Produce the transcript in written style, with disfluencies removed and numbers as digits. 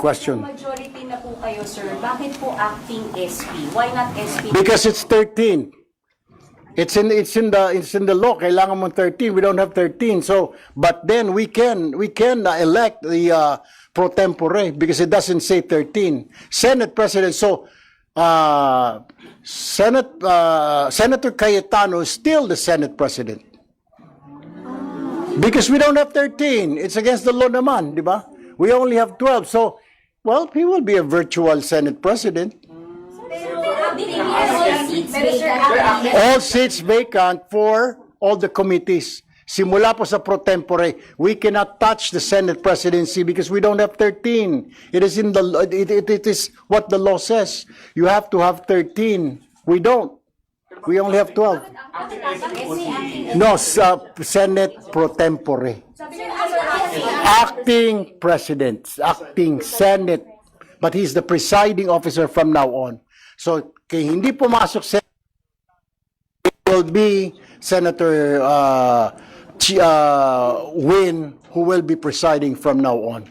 question. Majority na po kayo, sir. Bakit po acting SP? Why not SP? Because it's 13. It's in the law. Kailangan mo 13. We don't have 13. So, but then we can elect the pro tempore because it doesn't say 13. Senate President. So, Senator Cayetano is still the Senate President. Because we don't have 13. It's against the law naman, di ba? We only have 12. So, well, he will be a virtual Senate President. All seats vacant for all the committees. Simula po sa pro tempore, we cannot touch the Senate presidency because we don't have 13. It is in the it is what the law says. You have to have 13. We don't. We only have 12. No, Senate pro tempore. Acting president, acting Senate, but he's the presiding officer from now on. So, kay hindi pumasok sa it will be Senator Win who will be presiding from now on.